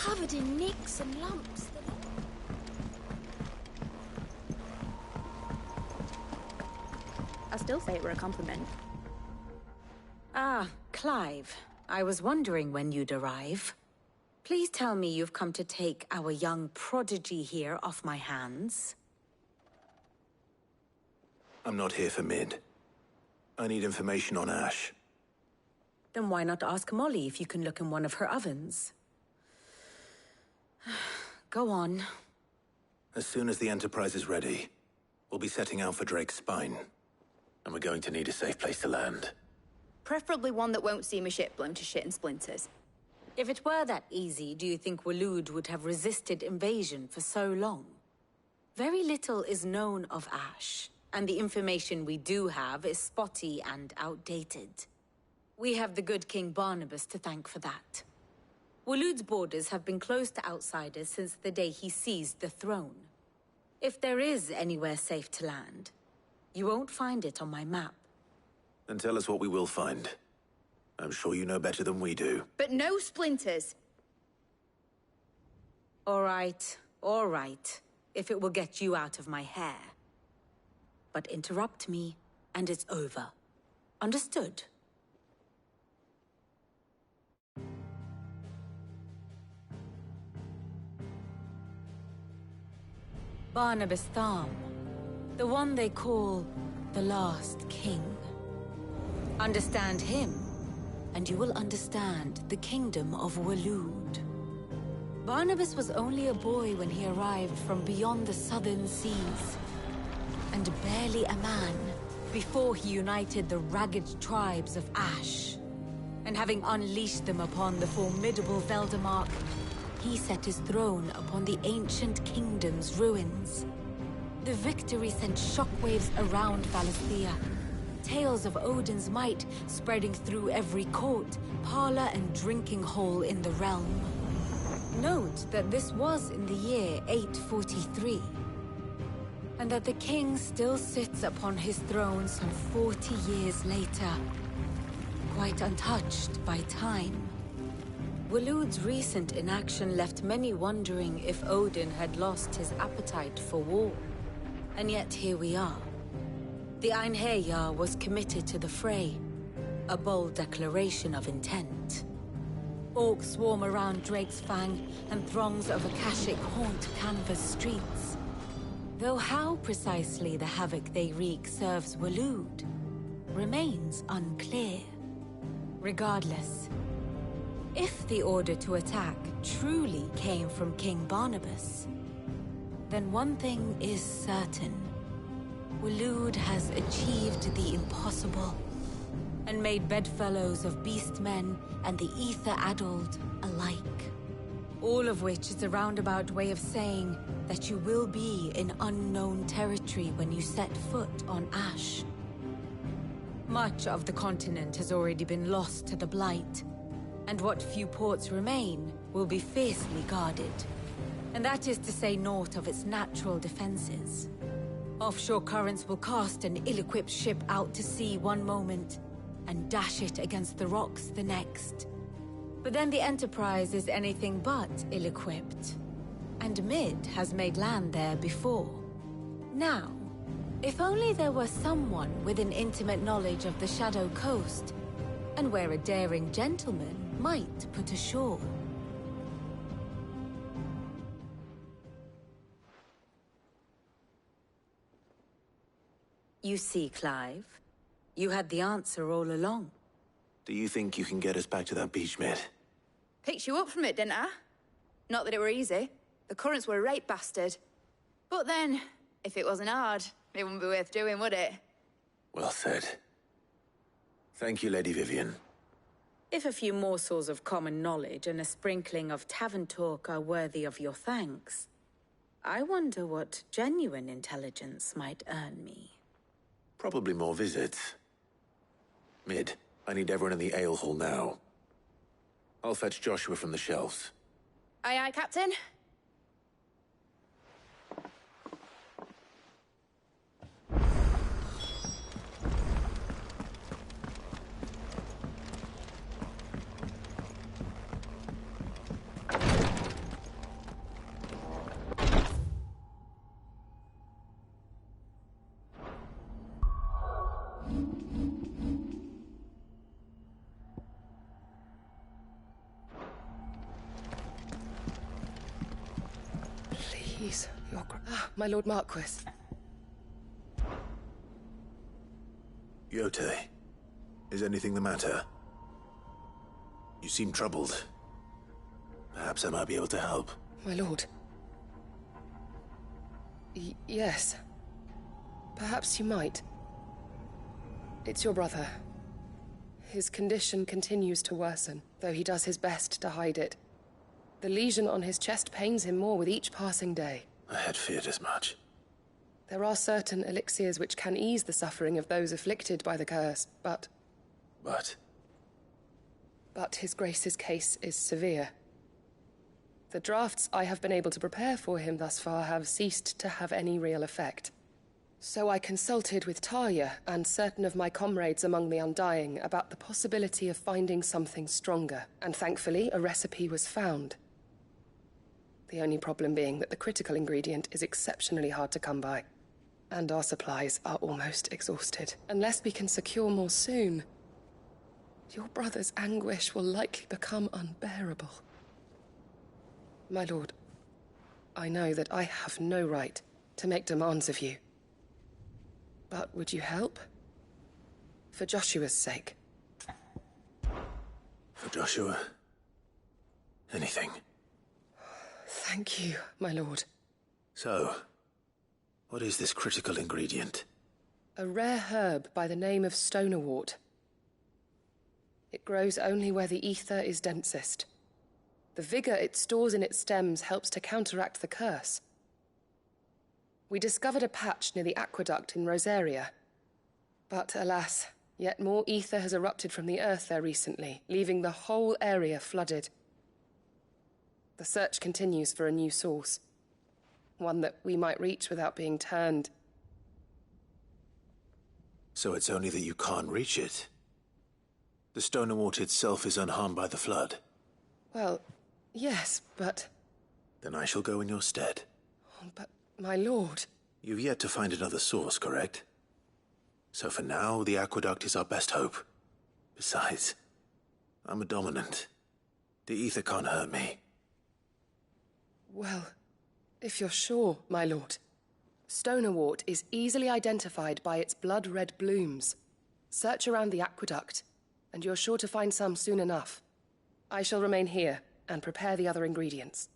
covered in nicks and lumps. I still say it were a compliment. Ah, Clive. I was wondering when you'd arrive. Please tell me you've come to take our young prodigy here off my hands. I'm not here for Mid. I need information on Ash. Then why not ask Molly if you can look in one of her ovens? Go on. As soon as the Enterprise is ready, we'll be setting out for Drake's Spine. And we're going to need a safe place to land. Preferably one that won't see my ship blown to shit and splinters. If it were that easy, do you think Waloed would have resisted invasion for so long? Very little is known of Ash, and the information we do have is spotty and outdated. We have the good King Barnabas to thank for that. Waloed's borders have been closed to outsiders since the day he seized the throne. If there is anywhere safe to land, you won't find it on my map. Then tell us what we will find. I'm sure you know better than we do. But no splinters! All right. If it will get you out of my hair. But interrupt me, and it's over. Understood? Barnabas Tharm, the one they call the Last King. Understand him, and you will understand the kingdom of Waloed. Barnabas was only a boy when he arrived from beyond the southern seas, and barely a man before he united the ragged tribes of Ash. And having unleashed them upon the formidable Veldamark, he set his throne upon the ancient kingdom's ruins. The victory sent shockwaves around Valisthea, tales of Odin's might spreading through every court, parlor, and drinking hole in the realm. Note that this was in the year 843, and that the king still sits upon his throne some 40 years later, quite untouched by time. Waloed's recent inaction left many wondering if Odin had lost his appetite for war. And yet here we are. The Einherjar was committed to the fray, a bold declaration of intent. Orcs swarm around Drake's Fang, and throngs of Akashic haunt Canvas streets. Though how precisely the havoc they wreak serves Waloed remains unclear. Regardless, if the order to attack truly came from King Barnabas, then one thing is certain. Waloed has achieved the impossible, and made bedfellows of beastmen and the ether-addled alike. All of which is a roundabout way of saying that you will be in unknown territory when you set foot on Ash. Much of the continent has already been lost to the Blight, and what few ports remain will be fiercely guarded. And that is to say naught of its natural defenses. Offshore currents will cast an ill-equipped ship out to sea one moment, and dash it against the rocks the next. But then the Enterprise is anything but ill-equipped, and Mid has made land there before. Now, if only there were someone with an intimate knowledge of the Shadow Coast, and where a daring gentleman might put ashore. You see, Clive, you had the answer all along. Do you think you can get us back to that beach, Mid? Picked you up from it, didn't I? Not that it were easy. The currents were a right bastard. But then, if it wasn't hard, it wouldn't be worth doing, would it? Well said. Thank you, Lady Vivian. If a few morsels of common knowledge and a sprinkling of tavern talk are worthy of your thanks, I wonder what genuine intelligence might earn me. Probably more visits. Mid, I need everyone in the ale hall now. I'll fetch Joshua from the shelves. Aye, aye, Captain. my Lord Marquis. Yote, is anything the matter? You seem troubled. Perhaps I might be able to help. My lord. Yes. Perhaps you might. It's your brother. His condition continues to worsen, though he does his best to hide it. The lesion on his chest pains him more with each passing day. I had feared as much. There are certain elixirs which can ease the suffering of those afflicted by the curse, but... But His Grace's case is severe. The drafts I have been able to prepare for him thus far have ceased to have any real effect. So I consulted with Talia and certain of my comrades among the Undying about the possibility of finding something stronger, and thankfully a recipe was found. The only problem being that the critical ingredient is exceptionally hard to come by, and our supplies are almost exhausted. Unless we can secure more soon, your brother's anguish will likely become unbearable. My lord, I know that I have no right to make demands of you. But would you help? For Joshua's sake. For Joshua? Anything. Thank you, my lord. So, what is this critical ingredient? A rare herb by the name of stonerwort. It grows only where the ether is densest. The vigor it stores in its stems helps to counteract the curse. We discovered a patch near the aqueduct in Rosaria. But alas, yet more ether has erupted from the earth there recently, leaving the whole area flooded. The search continues for a new source. One that we might reach without being turned. So it's only that you can't reach it? The stonerwort itself is unharmed by the flood? Well, yes, but... Then I shall go in your stead. But, my lord... You've yet to find another source, correct? So for now, the aqueduct is our best hope. Besides, I'm a dominant. The ether can't hurt me. Well, if you're sure, my lord. Stonerwort is easily identified by its blood-red blooms. Search around the aqueduct, and you're sure to find some soon enough. I shall remain here and prepare the other ingredients.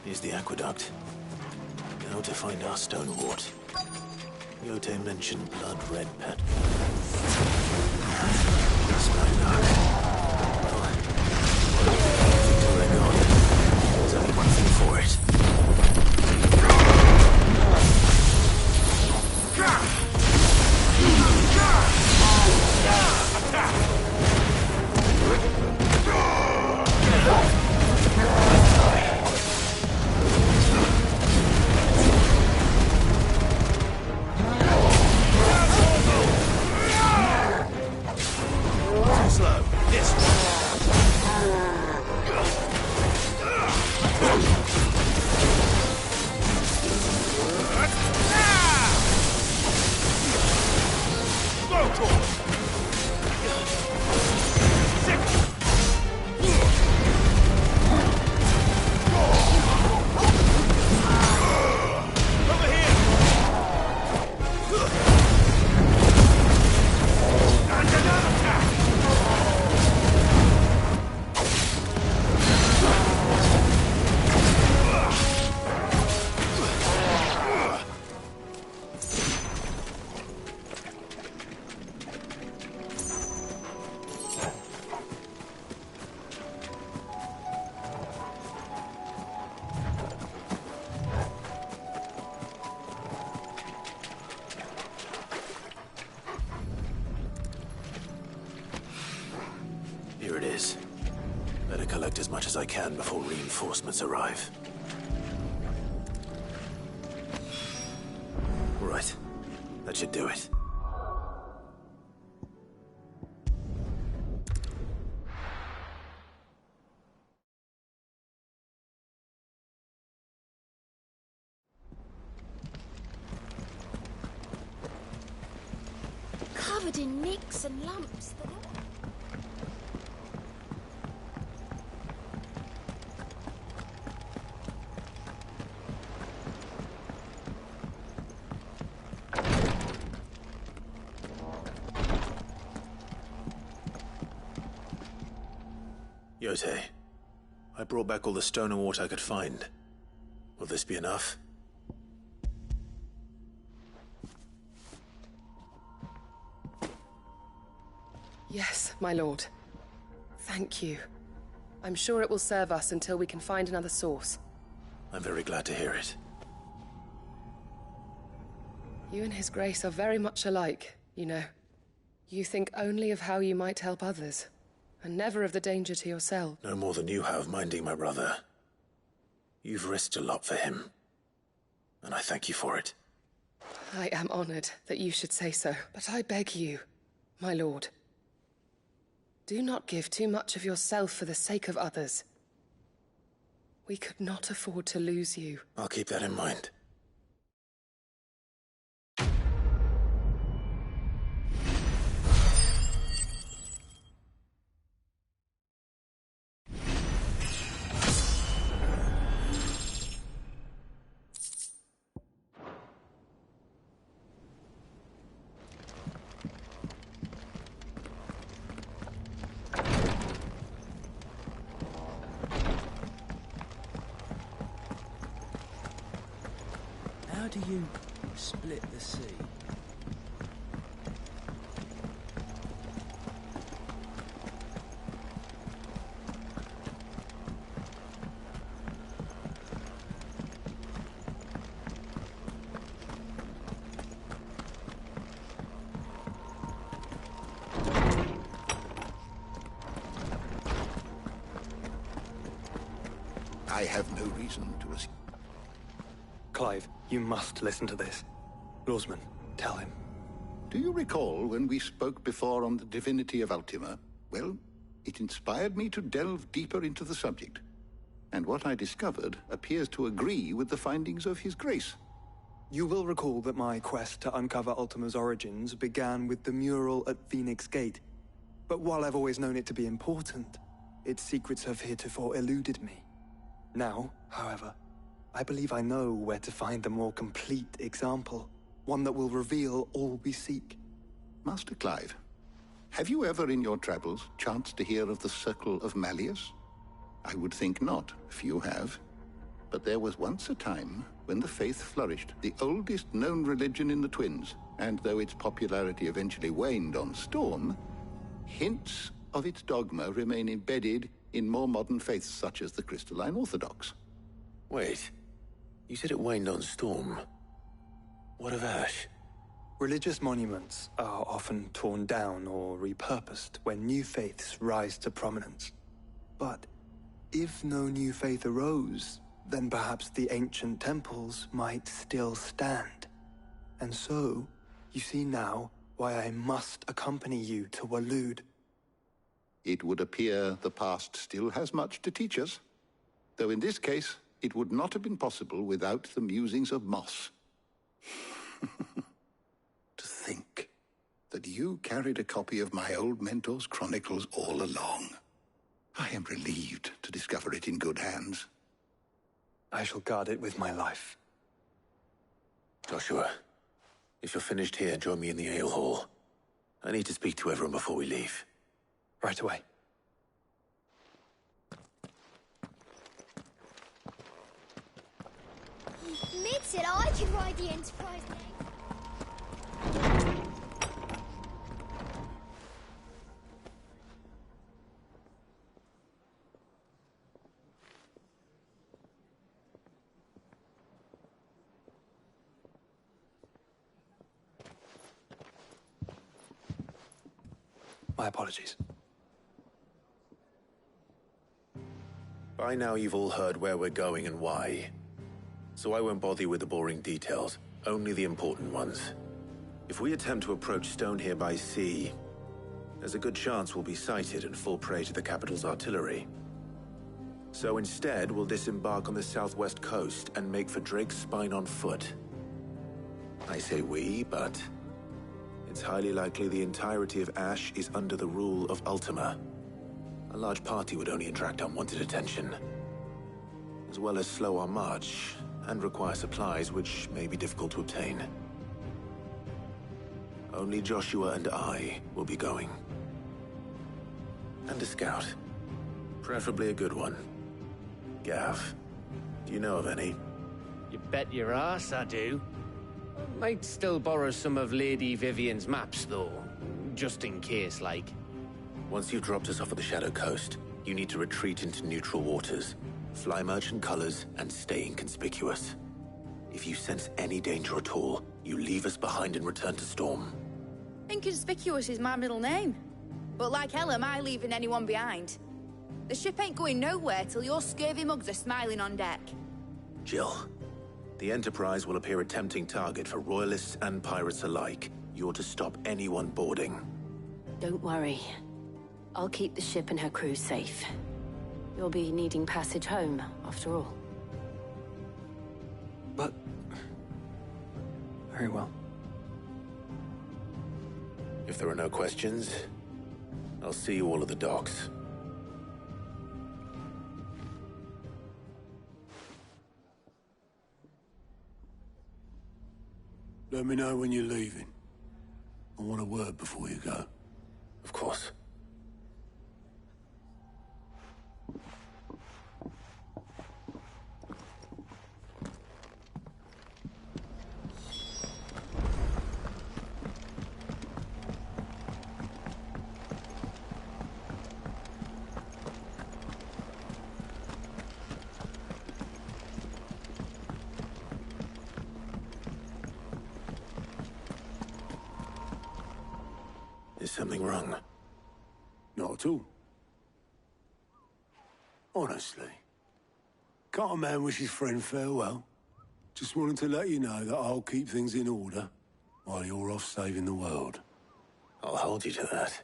Here's the aqueduct. Now to find our stonerwort. Yote mentioned blood-red pet. That's my luck. Well, anything to wreck on. There's only one thing for it. Slow. This much as I can before reinforcements arrive. Right. That should do it. Covered in nicks and lumps that Yotei, I brought back all the stone and water I could find. Will this be enough? Yes, my lord. Thank you. I'm sure it will serve us until we can find another source. I'm very glad to hear it. You and His Grace are very much alike, you know. You think only of how you might help others, and never of the danger to yourself. No more than you have minding my brother. You've risked a lot for him, and I thank you for it. I am honored that you should say so, but I beg you, my lord, do not give too much of yourself for the sake of others. We could not afford to lose you. I'll keep that in mind. How do you split the sea? I have no reason to assume. Clive, you must listen to this. Lawsman, tell him. Do you recall when we spoke before on the divinity of Ultima? Well, it inspired me to delve deeper into the subject. And what I discovered appears to agree with the findings of His Grace. You will recall that my quest to uncover Ultima's origins began with the mural at Phoenix Gate. But while I've always known it to be important, its secrets have heretofore eluded me. Now, however, I believe I know where to find the more complete example, one that will reveal all we seek. Master Clive, have you ever in your travels chanced to hear of the Circle of Malleus? I would think not, if you have. But there was once a time when the faith flourished, the oldest known religion in the Twins, and though its popularity eventually waned on Storm, hints of its dogma remain embedded in more modern faiths such as the Crystalline Orthodox. Wait. You said it waned on Storm. What of Ash? Religious monuments are often torn down or repurposed when new faiths rise to prominence. But if no new faith arose, then perhaps the ancient temples might still stand. And so, you see now why I must accompany you to Waloed. It would appear the past still has much to teach us, though in this case, it would not have been possible without the musings of Moss. To think that you carried a copy of my old mentor's chronicles all along. I am relieved to discover it in good hands. I shall guard it with my life. Joshua, if you're finished here, join me in the ale hall. I need to speak to everyone before we leave. Right away. Mid said I could ride the Enterprise name. My apologies. By now you've all heard where we're going and why. So I won't bother you with the boring details, only the important ones. If we attempt to approach Stone here by sea, there's a good chance we'll be sighted and fall prey to the capital's artillery. So instead, we'll disembark on the southwest coast and make for Drake's Spine on foot. I say we, but it's highly likely the entirety of Ash is under the rule of Ultima. A large party would only attract unwanted attention, as well as slow our march and require supplies which may be difficult to obtain. Only Joshua and I will be going. And a scout. Preferably a good one. Gav, do you know of any? You bet your ass I do. Might still borrow some of Lady Vivian's maps, though. Just in case, like. Once you've dropped us off at the Shadow Coast, you need to retreat into neutral waters, fly merchant colors, and stay inconspicuous. If you sense any danger at all, you leave us behind and return to Storm. Inconspicuous is my middle name. But like hell am I leaving anyone behind. The ship ain't going nowhere till your scurvy mugs are smiling on deck. Jill, the Enterprise will appear a tempting target for royalists and pirates alike. You're to stop anyone boarding. Don't worry. I'll keep the ship and her crew safe. You'll be needing passage home, after all. But... very well. If there are no questions, I'll see you all at the docks. Let me know when you're leaving. I want a word before you go. Of course. Is something wrong? Not at all. Honestly. Can't a man wish his friend farewell? Just wanted to let you know that I'll keep things in order while you're off saving the world. I'll hold you to that.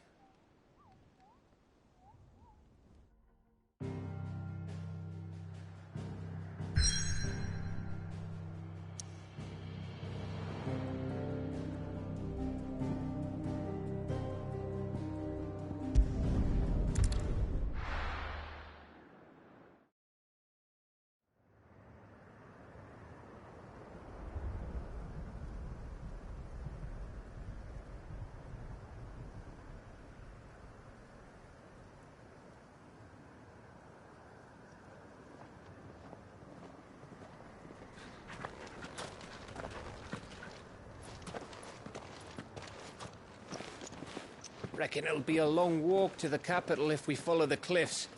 Reckon it'll be a long walk to the capital if we follow the cliffs.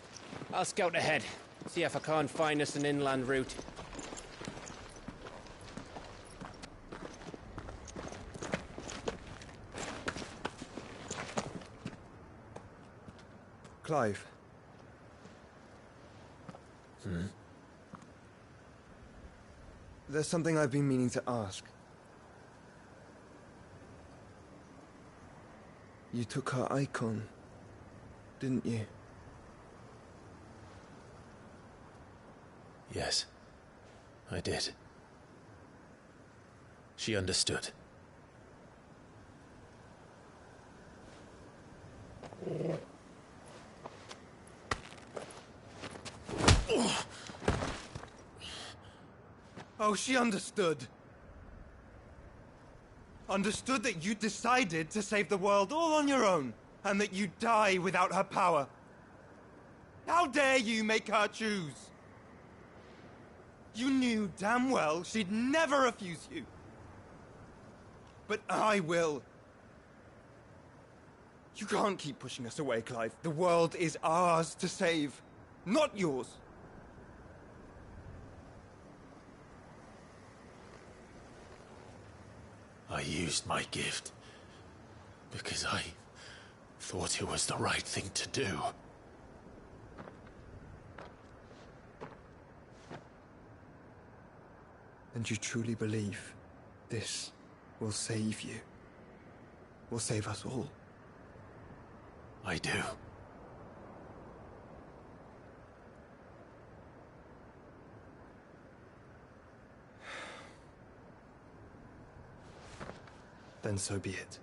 I'll scout ahead, see if I can't find us an inland route. Clive. There's something I've been meaning to ask. You took her icon, didn't you? Yes, I did. She understood. Oh, she understood. Understood that you decided to save the world all on your own, and that you'd die without her power. How dare you make her choose? You knew damn well she'd never refuse you. But I will. You can't keep pushing us away, Clive. The world is ours to save, not yours. I used my gift because I thought it was the right thing to do. And you truly believe this will save you? Will save us all? I do. Then so be it.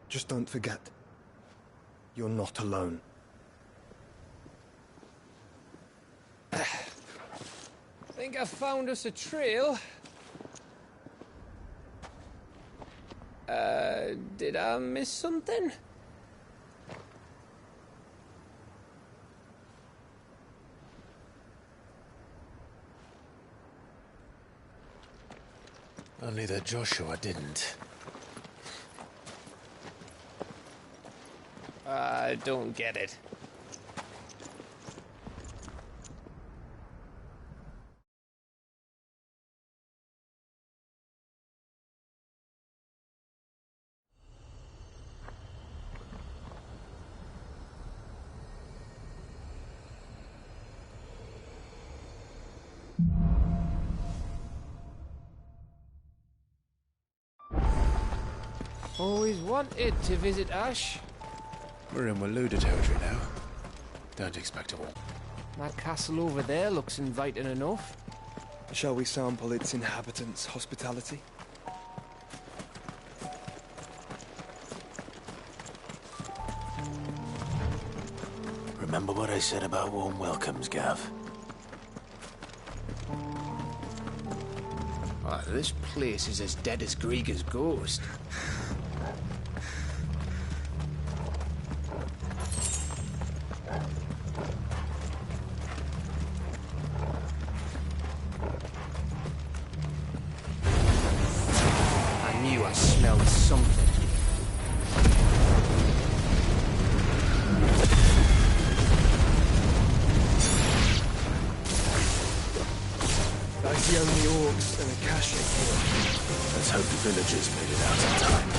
Just don't forget, you're not alone. Think I found us a trail. Did I miss something? Only that Joshua didn't. I don't get it. Always wanted to visit Ash. We're in Waluda territory now. Don't expect a war. That castle over there looks inviting enough. Shall we sample its inhabitants' hospitality? Remember what I said about warm welcomes, Gav? This place is as dead as Grieger's ghost. I knew I smelled something. That's the only orcs and a cache here. Let's hope the villagers made it out in time.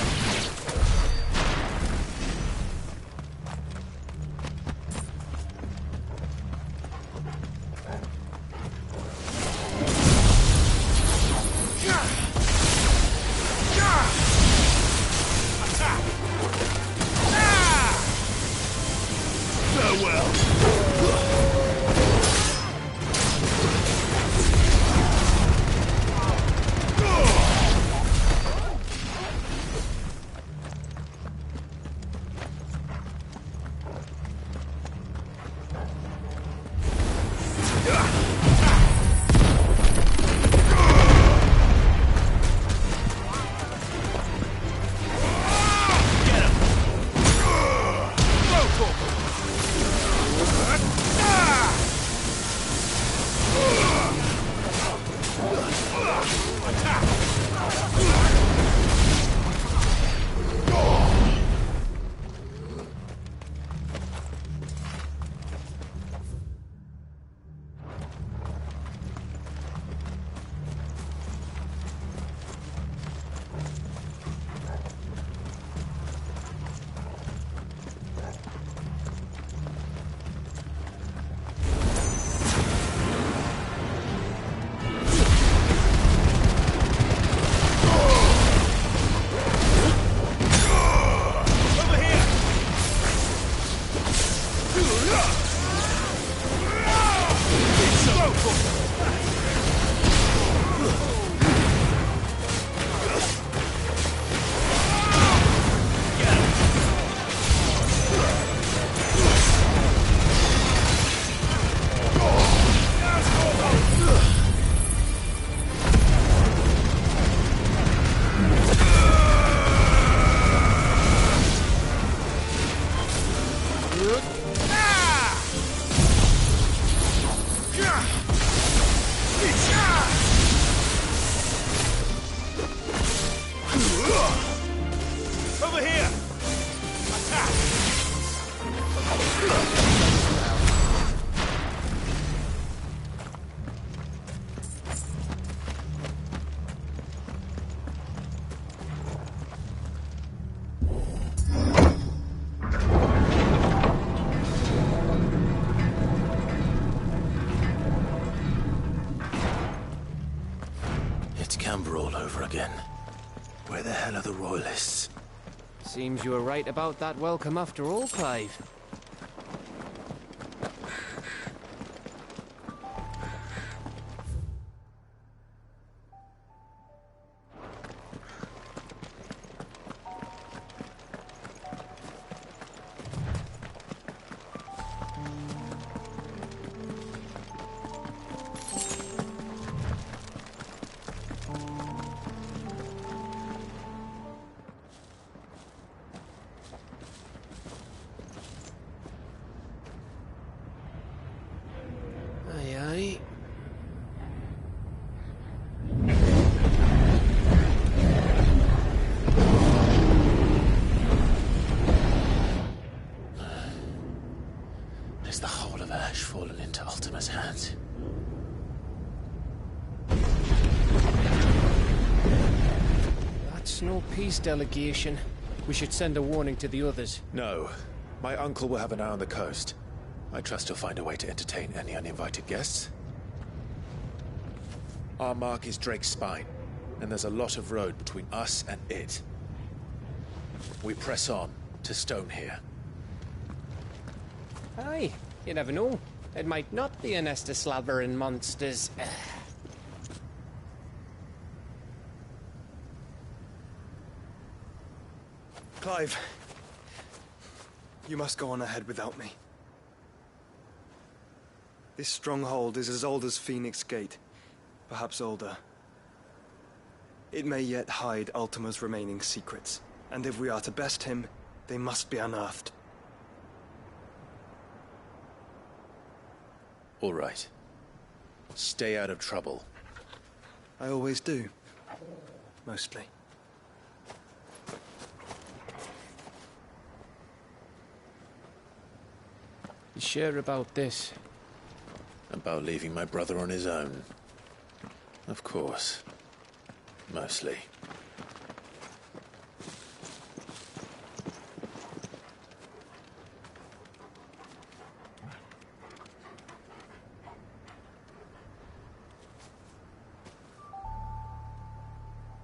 over again. Where the hell are the royalists? Seems you were right about that welcome after all, Clive. Is the whole of Ash fallen into Ultima's hands? That's no peace delegation. We should send a warning to the others. No. My uncle will have an eye on the coast. I trust he'll find a way to entertain any uninvited guests. Our mark is Drake's Spine, and there's a lot of road between us and it. We press on to Stone here. Aye, you never know. It might not be a nest of slabbering monsters. Clive, you must go on ahead without me. This stronghold is as old as Phoenix Gate, perhaps older. It may yet hide Ultima's remaining secrets, and if we are to best him, they must be unearthed. All right. Stay out of trouble. I always do. Mostly. You sure about this? About leaving my brother on his own. Of course. Mostly.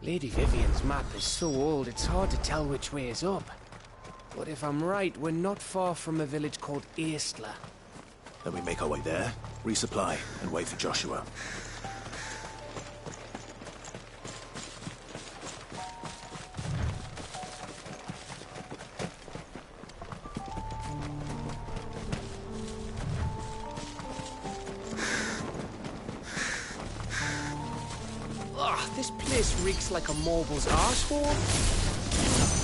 Lady Vivian's map is so old, it's hard to tell which way is up. But if I'm right, we're not far from a village called Aistla. Then we make our way there, resupply, and wait for Joshua. This place reeks like a mobile's arsehole.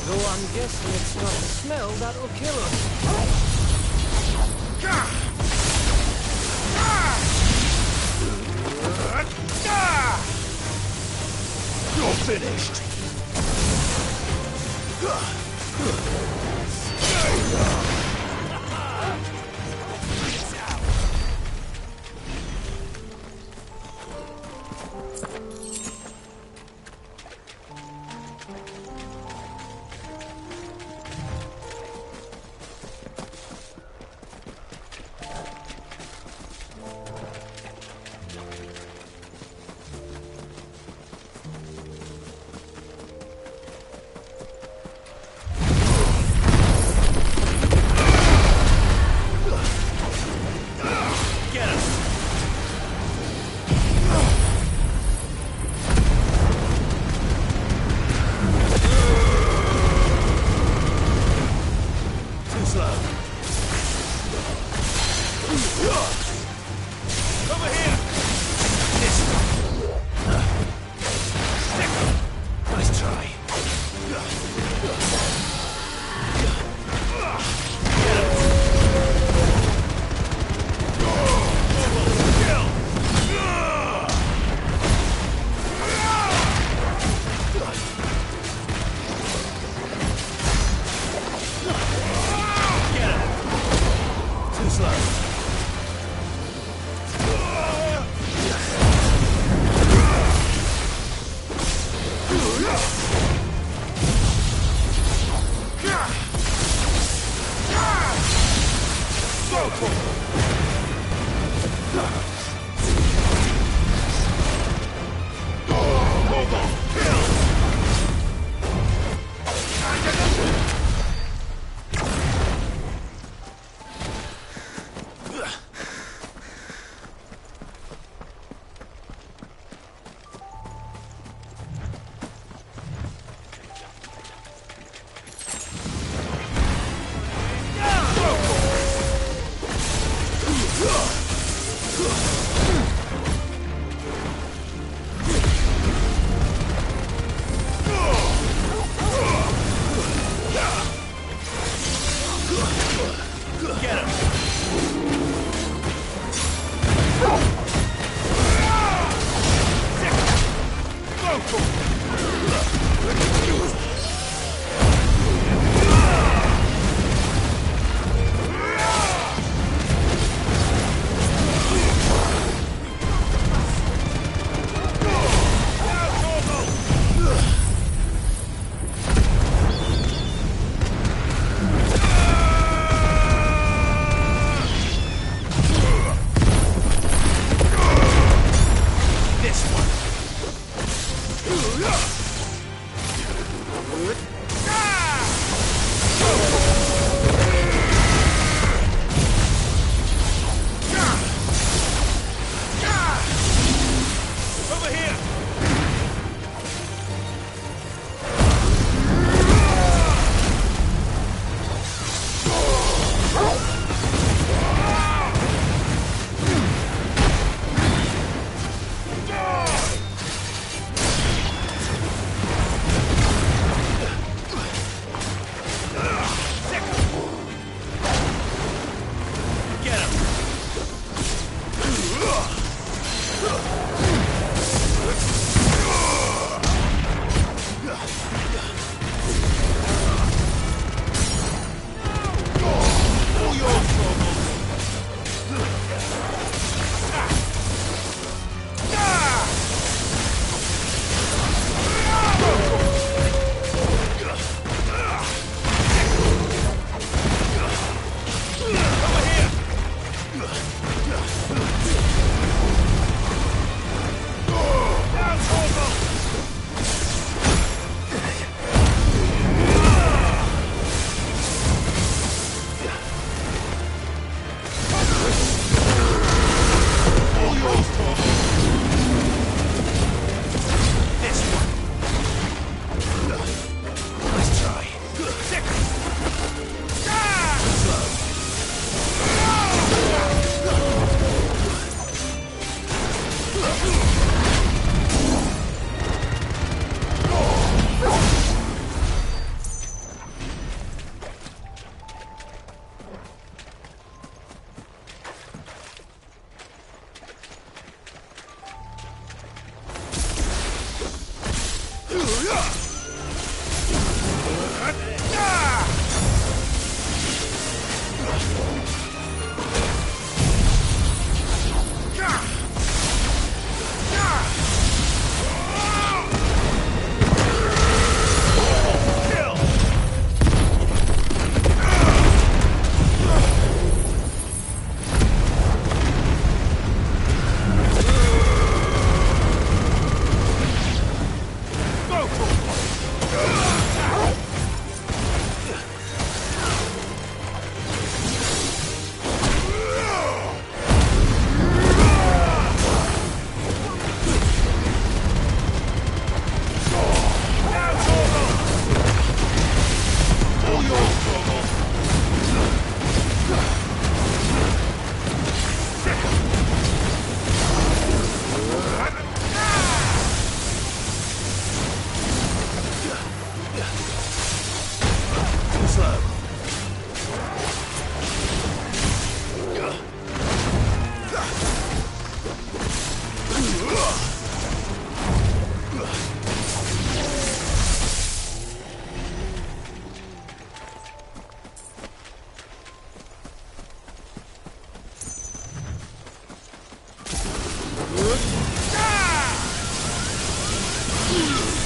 Though I'm guessing it's not the smell that'll kill us. You're finished! Kill!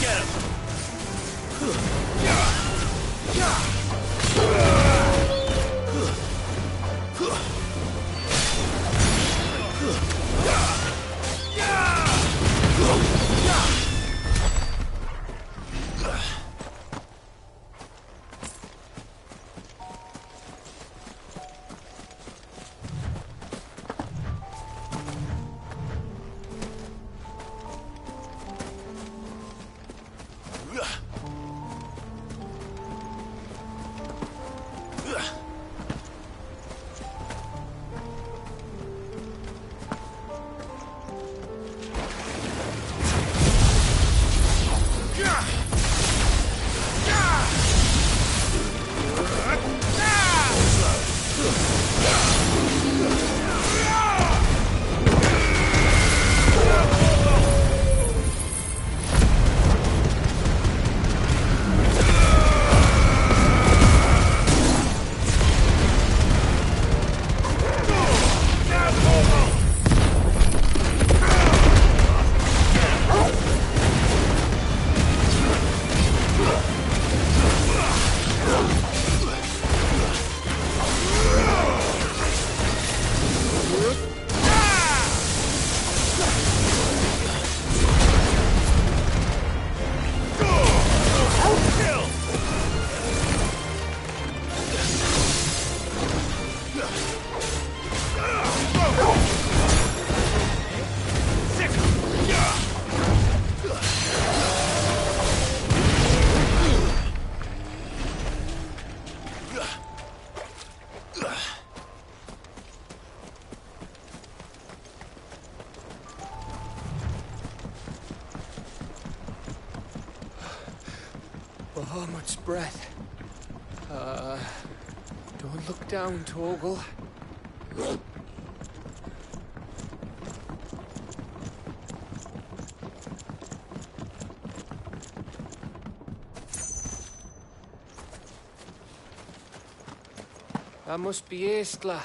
Get him! Oh, much breath. Don't look down, Torgal. That must be Aistla.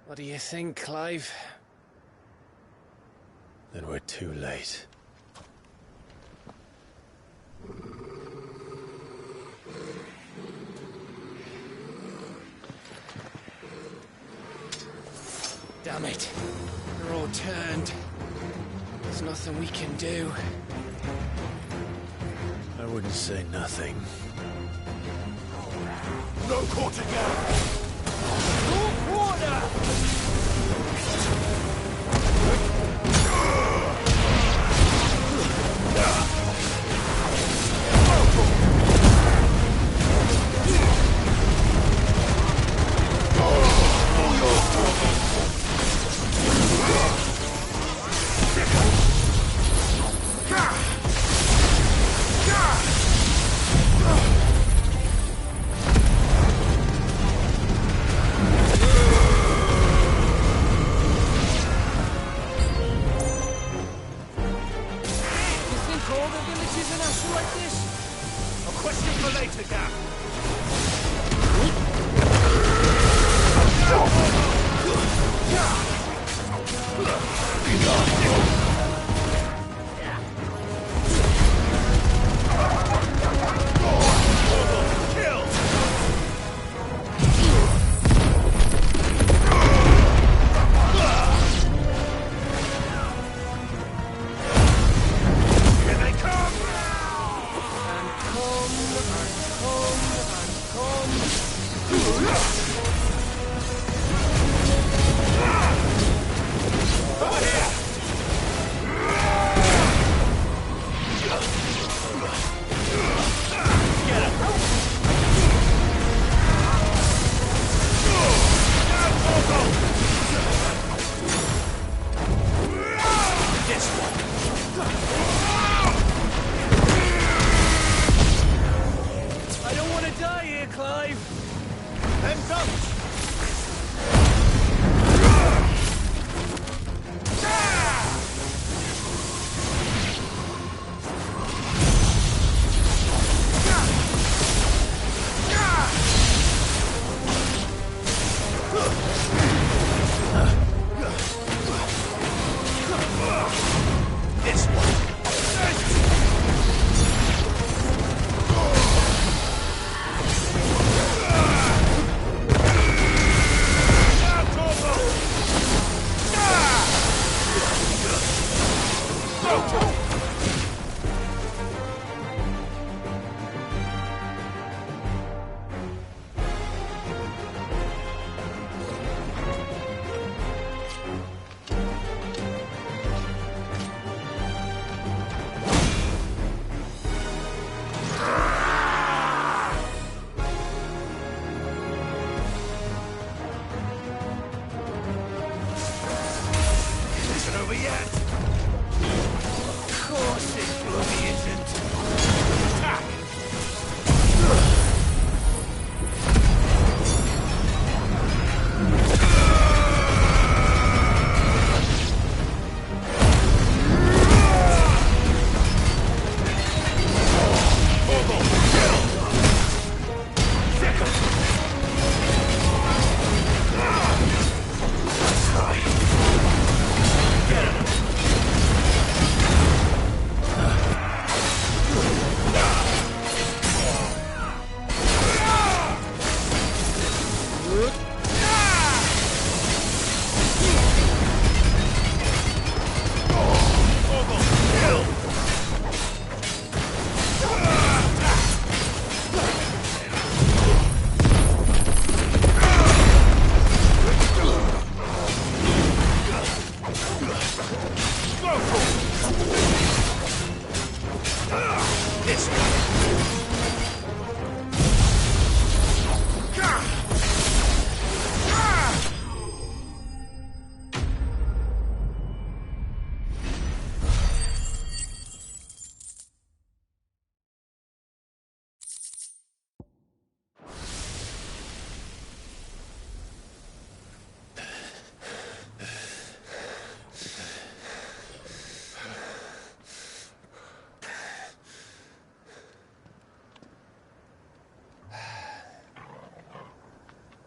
What do you think, Clive? Then we're too late. Damn it. They're all turned. There's nothing we can do. I wouldn't say nothing. No quarter gap! No quarter!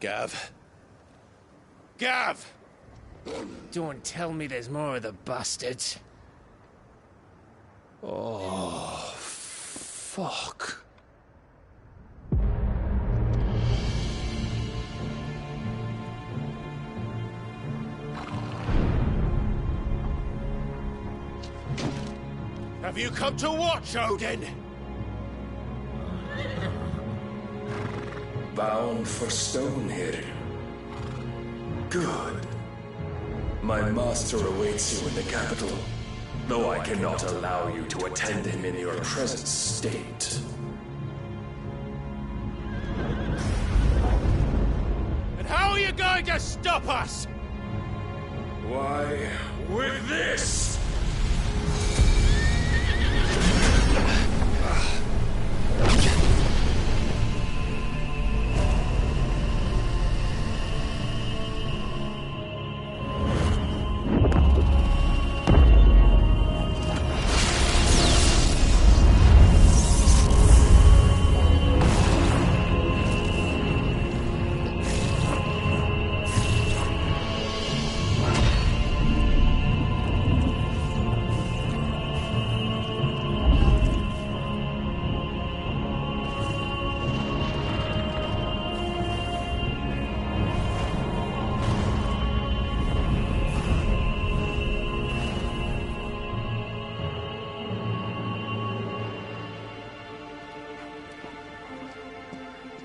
Gav. Gav! Don't tell me there's more of the bastards. Oh, fuck. Have you come to watch, Odin? Bound for Stonehill. Good. My master awaits you in the capital, though I cannot allow you to attend him in your present state. And how are you going to stop us? Why, with this!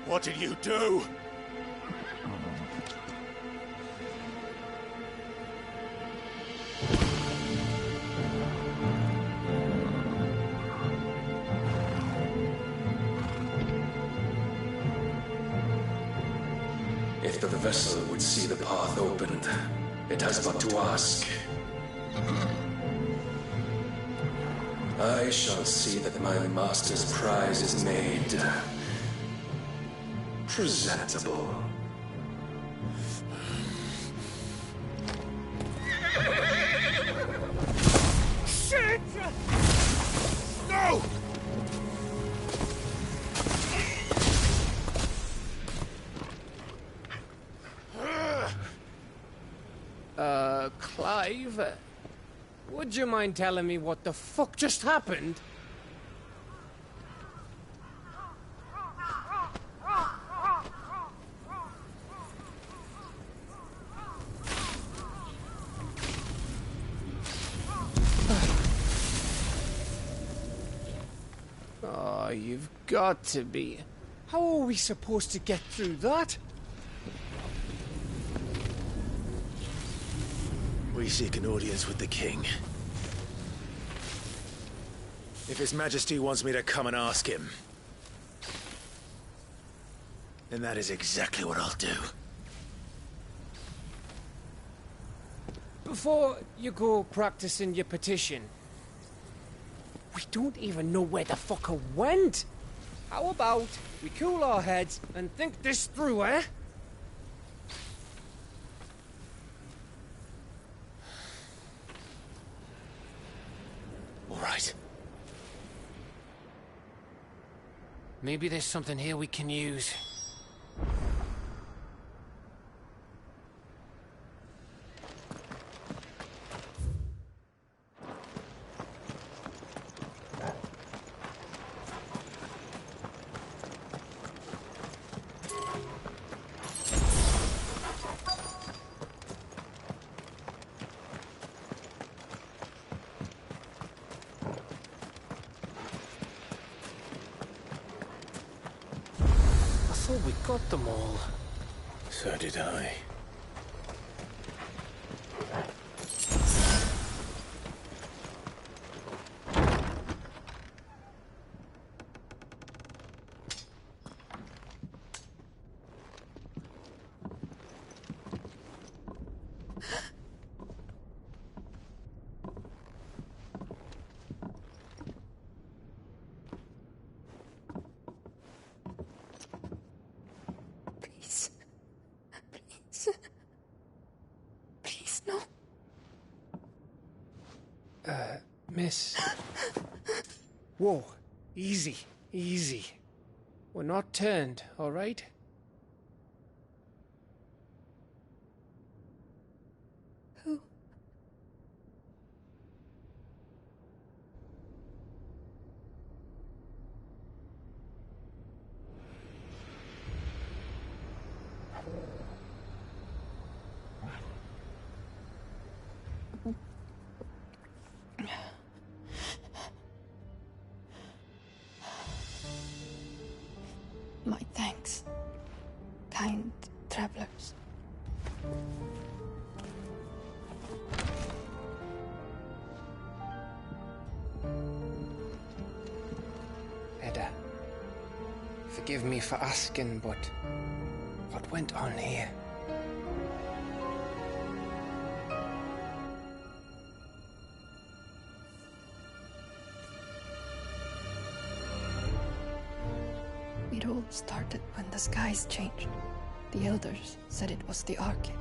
What did you do? If the vessel would see the path opened, it has but to ask. I shall see that my master's prize is made presentable. Shit! No! Clive? Would you mind telling me what the fuck just happened? Oh, you've got to be. How are we supposed to get through that? We seek an audience with the king. If His Majesty wants me to come and ask him, then that is exactly what I'll do. Before you go practicing your petition, we don't even know where the fucker went. How about we cool our heads and think this through, eh? All right. Maybe there's something here we can use. We got them all. So did I. Miss. Whoa. Easy. Easy. We're not turned, all right? Who? My thanks, kind travelers. Edda, forgive me for asking, but what went on here? It all started when the skies changed. The elders said it was the Arche.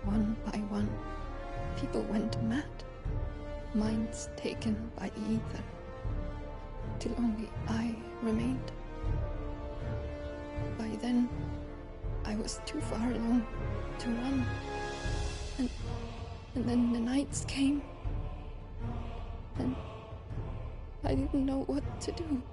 One by one, people went mad. Minds taken by the ether. Till only I remained. By then, I was too far alone to run. And then the nights came. And I didn't know what to do.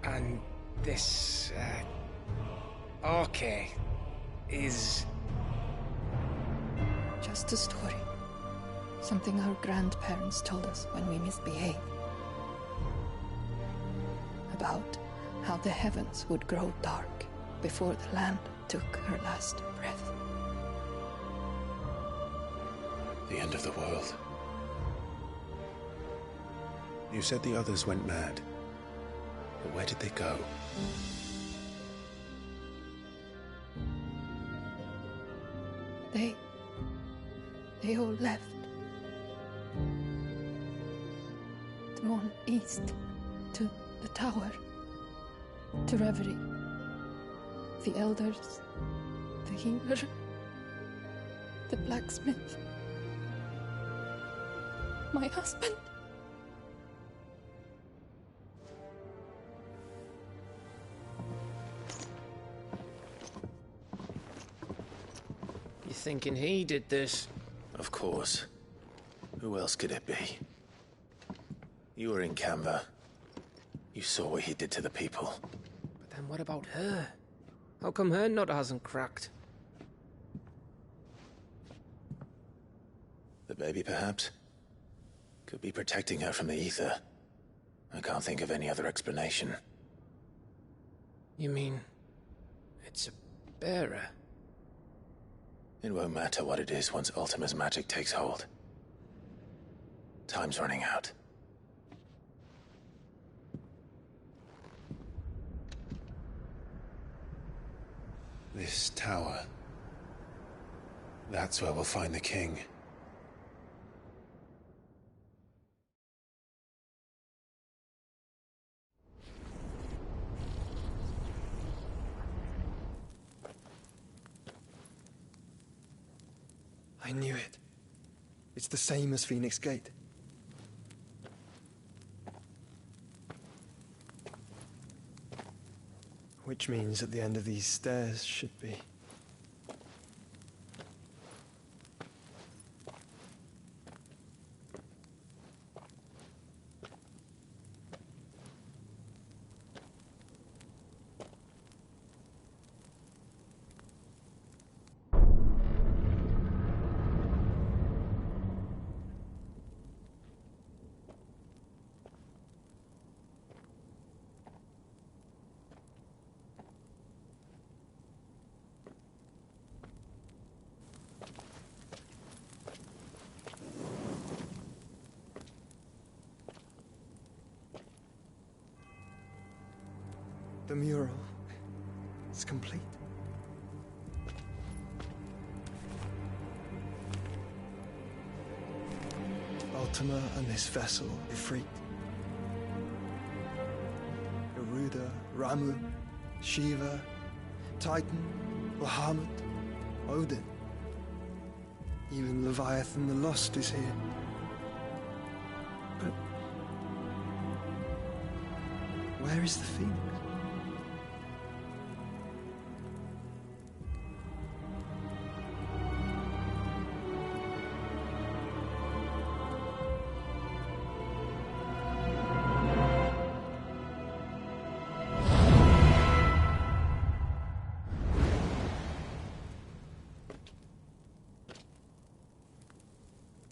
And this, Arche is... Just a story. Something our grandparents told us when we misbehaved. About how the heavens would grow dark before the land took her last breath. The end of the world. You said the others went mad. But where did they go? They all left. Drawn east to the tower, to reverie. The elders, the healer, the blacksmith, my husband. You thinking he did this? Of course. Who else could it be? You were in Canva. You saw what he did to the people. But then what about her? How come her nut hasn't cracked? The baby, perhaps? Could be protecting her from the ether. I can't think of any other explanation. You mean... it's a bearer? It won't matter what it is once Ultima's magic takes hold. Time's running out. This tower. That's where we'll find the king. I knew it. It's the same as Phoenix Gate. Which means at the end of these stairs should be... The mural is complete. Ultima and this vessel, Ifrit. Garuda, Ramu, Shiva, Titan, Bahamut, Odin. Even Leviathan the Lost is here. Where is the Phoenix?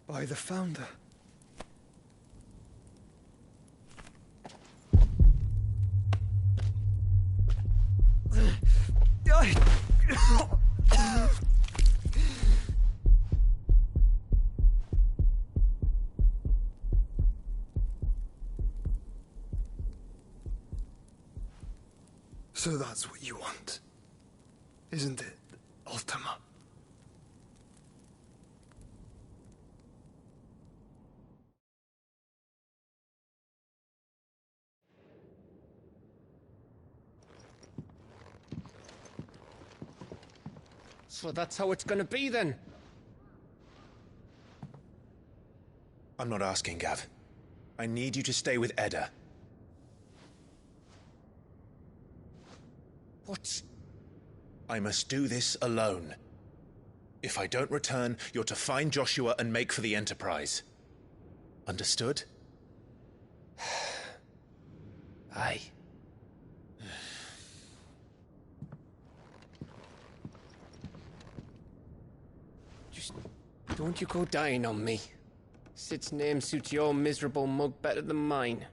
By the Founder. So that's what you want, isn't it, Ultima? So that's how it's gonna be then? I'm not asking, Gav. I need you to stay with Edda. What? I must do this alone. If I don't return, you're to find Joshua and make for the Enterprise. Understood? Aye. Just don't you go dying on me. Sid's name suits your miserable mug better than mine.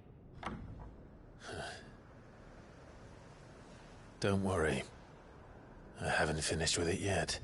Don't worry. I haven't finished with it yet.